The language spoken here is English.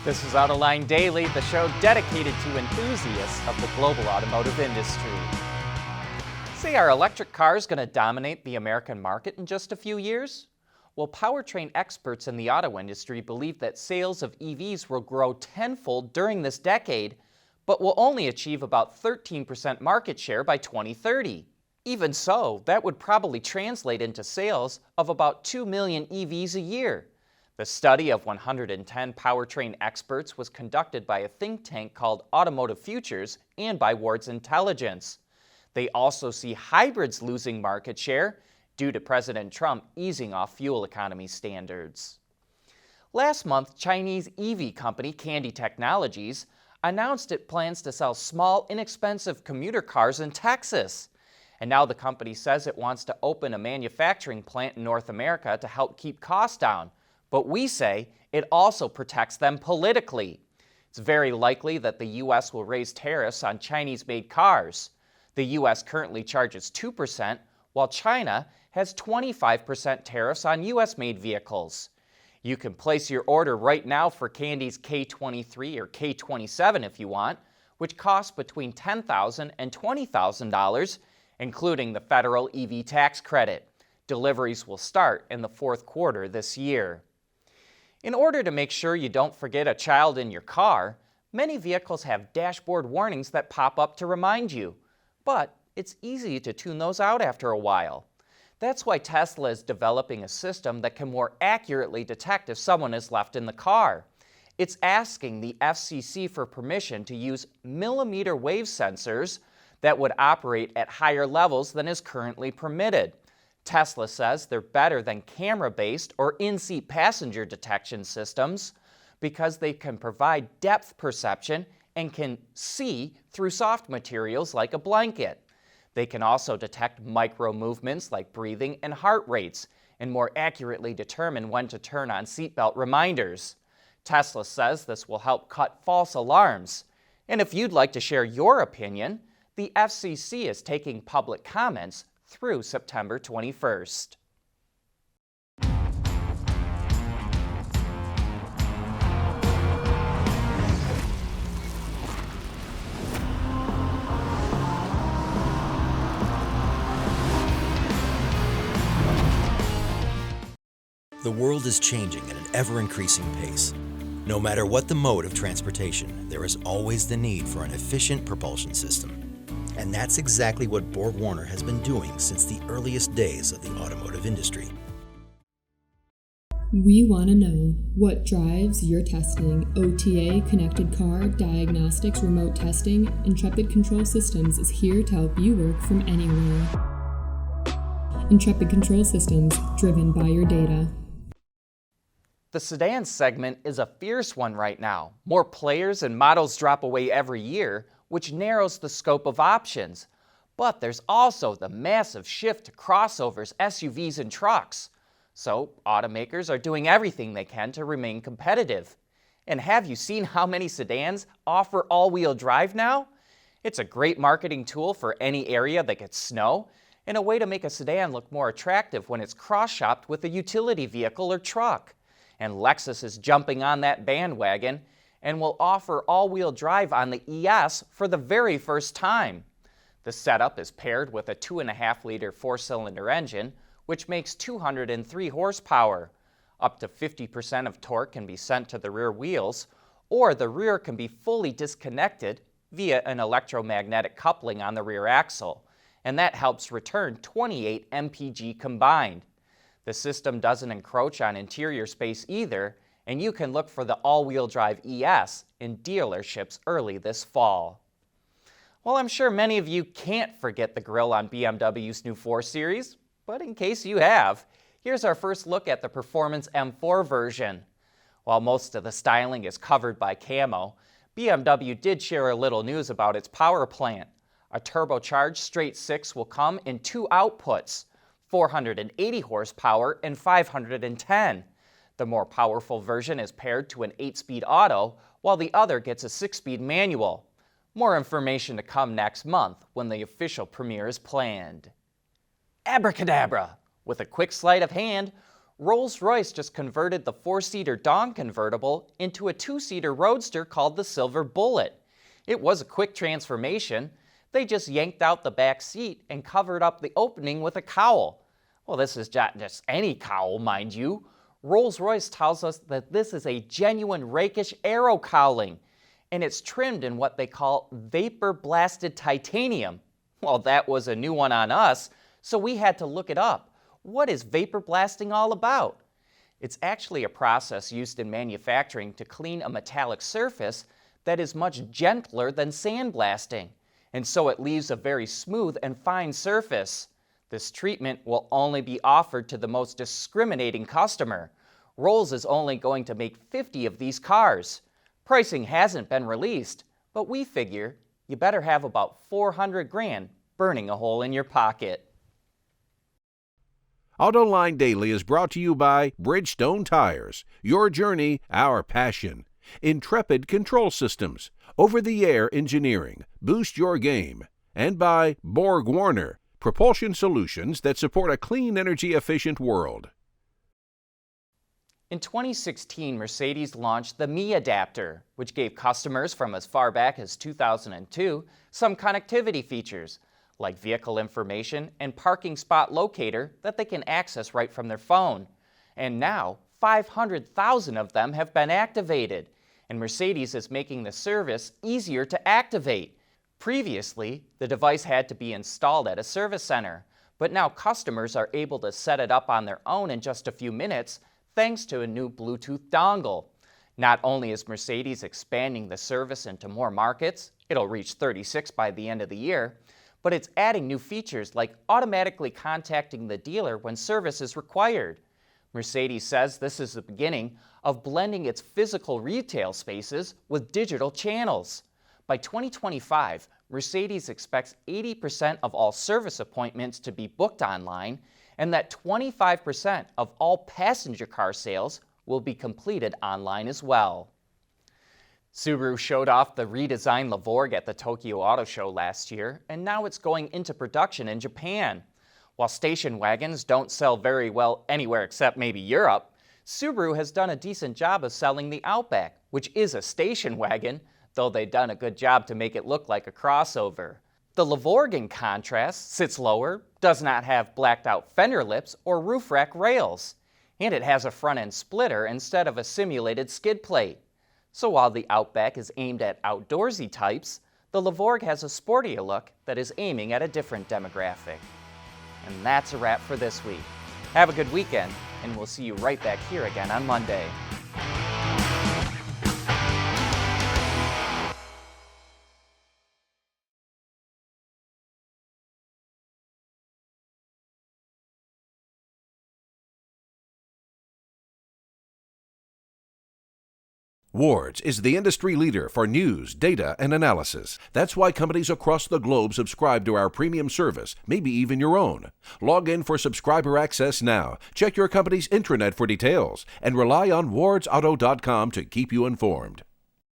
This is Autoline Daily, the show dedicated to enthusiasts of the global automotive industry. Say, are electric cars going to dominate the American market in just a few years? Well, powertrain experts in the auto industry believe that sales of EVs will grow tenfold during this decade, but will only achieve about 13% market share by 2030. Even so, that would probably translate into sales of about 2 million EVs a year. The study of 110 powertrain experts was conducted by a think tank called Automotive Futures and by Ward's Intelligence. They also see hybrids losing market share due to President Trump easing off fuel economy standards. Last month, Chinese EV company Kandi Technologies announced it plans to sell small, inexpensive commuter cars in Texas. And now the company says it wants to open a manufacturing plant in North America to help keep costs down. But we say it also protects them politically. It's very likely that the U.S. will raise tariffs on Chinese-made cars. The U.S. currently charges 2%, while China has 25% tariffs on U.S.-made vehicles. You can place your order right now for Kandi's K23 or K27 if you want, which costs between $10,000 and $20,000, including the federal EV tax credit. Deliveries will start in the fourth quarter this year. In order to make sure you don't forget a child in your car, many vehicles have dashboard warnings that pop up to remind you. But it's easy to tune those out after a while. That's why Tesla is developing a system that can more accurately detect if someone is left in the car. It's asking the FCC for permission to use millimeter wave sensors that would operate at higher levels than is currently permitted. Tesla says they're better than camera-based or in-seat passenger detection systems because they can provide depth perception and can see through soft materials like a blanket. They can also detect micro movements like breathing and heart rates and more accurately determine when to turn on seatbelt reminders. Tesla says this will help cut false alarms. And if you'd like to share your opinion, the FCC is taking public comments through September 21st. The world is changing at an ever-increasing pace. No matter what the mode of transportation, there is always the need for an efficient propulsion system. And that's exactly what BorgWarner has been doing since the earliest days of the automotive industry. We want to know what drives your testing. OTA, connected car, diagnostics, remote testing, Intrepid Control Systems is here to help you work from anywhere. Intrepid Control Systems, driven by your data. The sedan segment is a fierce one right now. More players and models drop away every year, which narrows the scope of options. But there's also the massive shift to crossovers, SUVs, and trucks. So automakers are doing everything they can to remain competitive. And have you seen how many sedans offer all-wheel drive now? It's a great marketing tool for any area that gets snow, and a way to make a sedan look more attractive when it's cross-shopped with a utility vehicle or truck. And Lexus is jumping on that bandwagon and will offer all-wheel drive on the ES for the very first time. The setup is paired with a 2.5-liter four-cylinder engine, which makes 203 horsepower. Up to 50% of torque can be sent to the rear wheels, or the rear can be fully disconnected via an electromagnetic coupling on the rear axle, and that helps return 28 mpg combined. The system doesn't encroach on interior space either, and you can look for the all-wheel drive ES in dealerships early this fall. Well, I'm sure many of you can't forget the grille on BMW's new 4 Series, but in case you have, here's our first look at the Performance M4 version. While most of the styling is covered by camo, BMW did share a little news about its power plant. A turbocharged straight 6 will come in 2 outputs, 480 horsepower and 510. The more powerful version is paired to an 8-speed auto, while the other gets a 6-speed manual. More information to come next month when the official premiere is planned. Abracadabra! With a quick sleight of hand, Rolls-Royce just converted the 4-seater Dawn convertible into a 2-seater roadster called the Silver Bullet. It was a quick transformation. They just yanked out the back seat and covered up the opening with a cowl. Well, this is not just any cowl, mind you. Rolls-Royce tells us that this is a genuine rakish aero cowling, and it's trimmed in what they call vapor-blasted titanium. Well, that was a new one on us, so we had to look it up. What is vapor blasting all about? It's actually a process used in manufacturing to clean a metallic surface that is much gentler than sandblasting, and so it leaves a very smooth and fine surface. This treatment will only be offered to the most discriminating customer. Rolls is only going to make 50 of these cars. Pricing hasn't been released, but we figure you better have about 400 grand burning a hole in your pocket. Autoline Daily is brought to you by Bridgestone Tires, your journey, our passion. Intrepid Control Systems, over-the-air engineering, boost your game. And by Borg Warner, propulsion solutions that support a clean, energy-efficient world. In 2016, Mercedes launched the Me Adapter, which gave customers from as far back as 2002 some connectivity features, like vehicle information and parking spot locator that they can access right from their phone. And now, 500,000 of them have been activated, and Mercedes is making the service easier to activate. Previously, the device had to be installed at a service center, but now customers are able to set it up on their own in just a few minutes thanks to a new Bluetooth dongle. Not only is Mercedes expanding the service into more markets, it'll reach 36 by the end of the year, but it's adding new features like automatically contacting the dealer when service is required. Mercedes says this is the beginning of blending its physical retail spaces with digital channels. By 2025, Mercedes expects 80% of all service appointments to be booked online, and that 25% of all passenger car sales will be completed online as well. Subaru showed off the redesigned Levorg at the Tokyo Auto Show last year, and now it's going into production in Japan. While station wagons don't sell very well anywhere except maybe Europe, Subaru has done a decent job of selling the Outback, which is a station wagon, though they've done a good job to make it look like a crossover. The Levorg, in contrast, sits lower, does not have blacked out fender lips or roof rack rails, and it has a front-end splitter instead of a simulated skid plate. So while the Outback is aimed at outdoorsy types, the Levorg has a sportier look that is aiming at a different demographic. And that's a wrap for this week. Have a good weekend, and we'll see you right back here again on Monday. Wards is the industry leader for news, data, and analysis. That's why companies across the globe subscribe to our premium service, maybe even your own. Log in for subscriber access now, check your company's intranet for details, and rely on wardsauto.com to keep you informed.